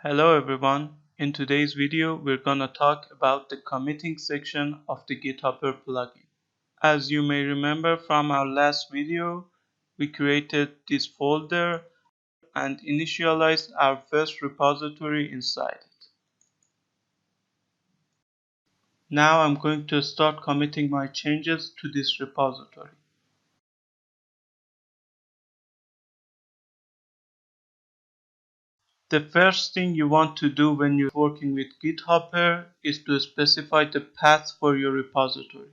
Hello everyone, in today's video we're gonna talk about the committing section of the Githopper plugin. As you may remember from our last video, we created this folder and initialized our first repository inside it. Now I'm going to start committing my changes to this repository. The first thing you want to do when you're working with Githopper is to specify the path for your repository.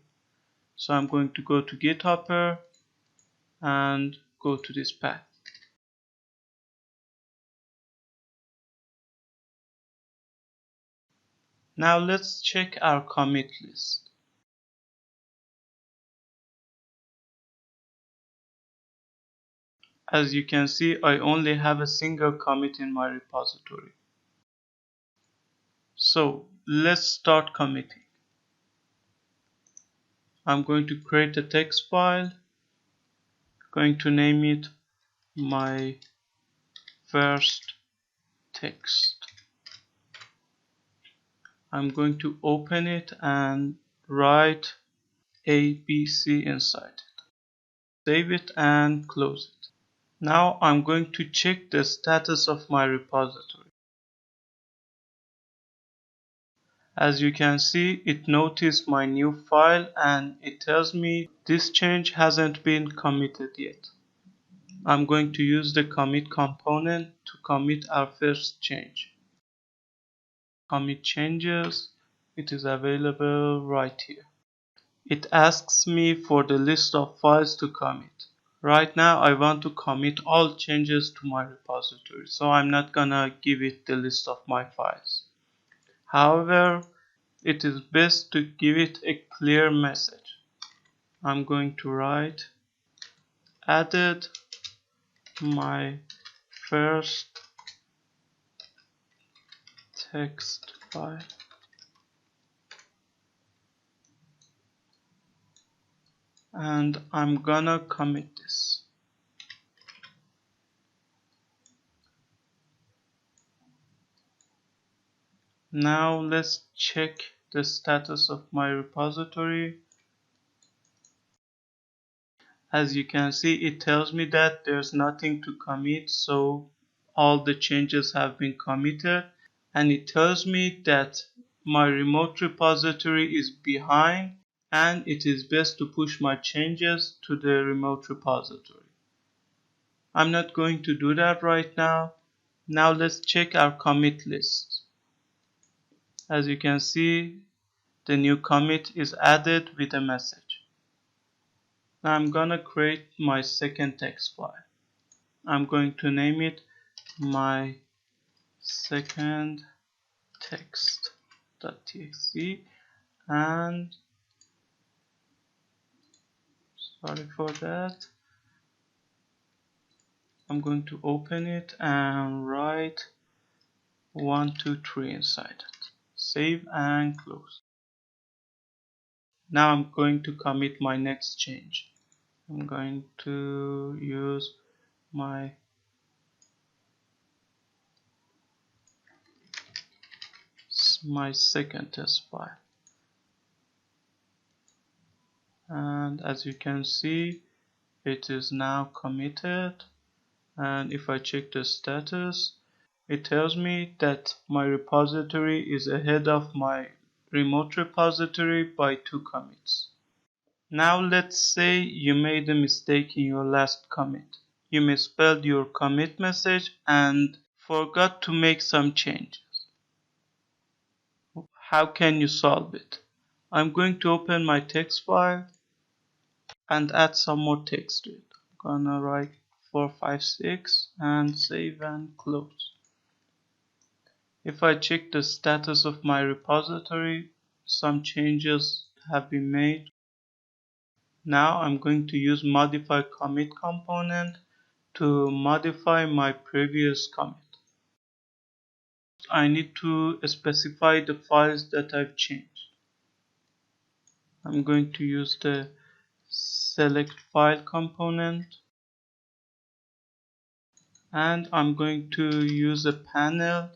So I'm going to go to Githopper and go to this path. Now let's check our commit list. As you can see, I only have a single commit in my repository. So let's start committing. I'm going to create a text file, going to name it my first text. I'm going to open it and write ABC inside it. Save it and close it. Now I'm going to check the status of my repository. As you can see, it noticed my new file and it tells me this change hasn't been committed yet. I'm going to use the commit component to commit our first change. Commit changes, it is available right here. It asks me for the list of files to commit. Right now I want to commit all changes to my repository, so I'm not gonna give it the list of my files. However, it is best to give it a clear message. I'm going to write added my first text file and I'm gonna commit this. Now let's check the status of my repository. As you can see, it tells me that there's nothing to commit, so all the changes have been committed, and it tells me that my remote repository is behind and it is best to push my changes to the remote repository. I'm not going to do that right now. Now let's check our commit list. As you can see, the new commit is added with a message. Now I'm gonna create my second text file. I'm going to name it my second text.txt and sorry for that. I'm going to open it and write 1, 2, 3 inside it. Save and close. Now I'm going to commit my next change. I'm going to use my second test file. And as you can see, it is now committed. And if I check the status, it tells me that my repository is ahead of my remote repository by 2 commits. Now let's say you made a mistake in your last commit. You misspelled your commit message and forgot to make some changes. How can you solve it? I'm going to open my text file and add some more text to it. I'm gonna write 456 and save and close. If I check the status of my repository, some changes have been made. Now I'm going to use modify commit component to modify my previous commit. I need to specify the files that I've changed. I'm going to use the select file component and I'm going to use a panel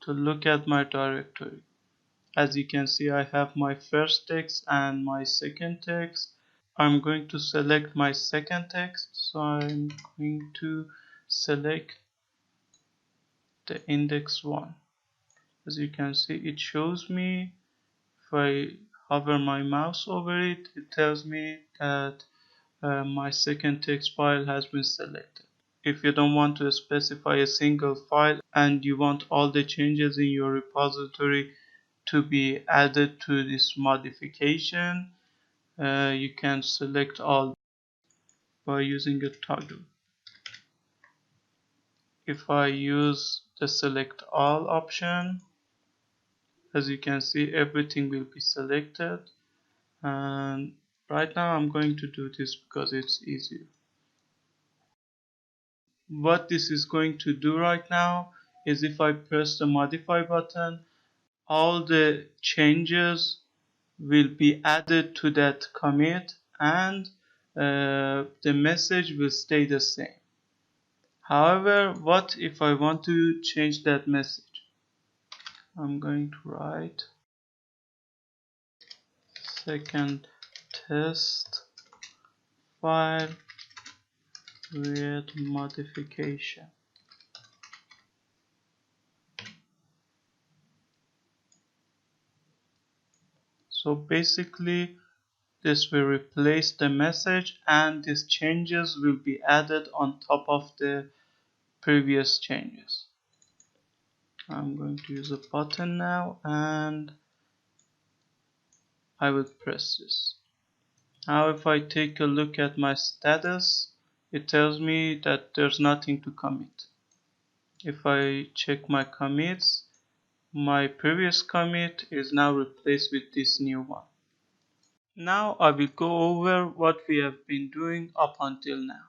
to look at my directory. As you can see, I have my first text and my second text. I'm going to select my second text, so I'm going to select the index 1. As you can see, it shows me, if I hover my mouse over it, it tells me that my second text file has been selected. If you don't want to specify a single file and you want all the changes in your repository to be added to this modification, you can select all by using a toggle. If I use the select all option, as you can see, everything will be selected, and right now I'm going to do this because it's easier. What this is going to do right now is, if I press the modify button, all the changes will be added to that commit, and the message will stay the same. However, what if I want to change that message? I'm going to write second test file with modification. So basically, this will replace the message and these changes will be added on top of the previous changes. I'm going to use a button now and I will press this. Now if I take a look at my status, it tells me that there's nothing to commit. If I check my commits, my previous commit is now replaced with this new one. Now I will go over what we have been doing up until now.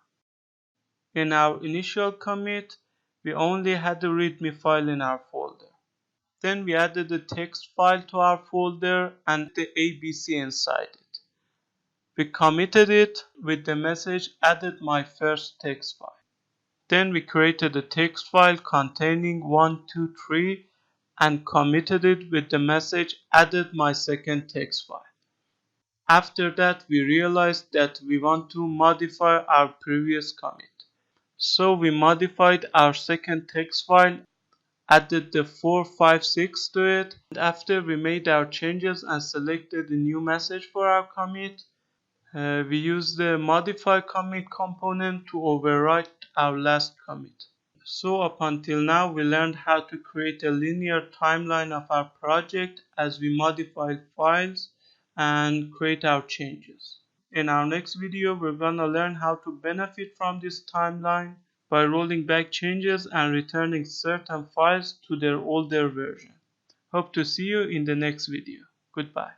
In our initial commit, we only had the README file in our folder. Then we added the text file to our folder and the ABC inside it. We committed it with the message added my first text file. Then we created a text file containing 1, 2, 3 and committed it with the message added my second text file. After that, we realized that we want to modify our previous commit. So we modified our second text file, added the 4, 5, 6 to it, and after we made our changes and selected the new message for our commit, we used the modify commit component to overwrite our last commit. So up until now, we learned how to create a linear timeline of our project as we modify files and create our changes. In our next video, we're gonna learn how to benefit from this timeline by rolling back changes and returning certain files to their older version. Hope to see you in the next video. Goodbye.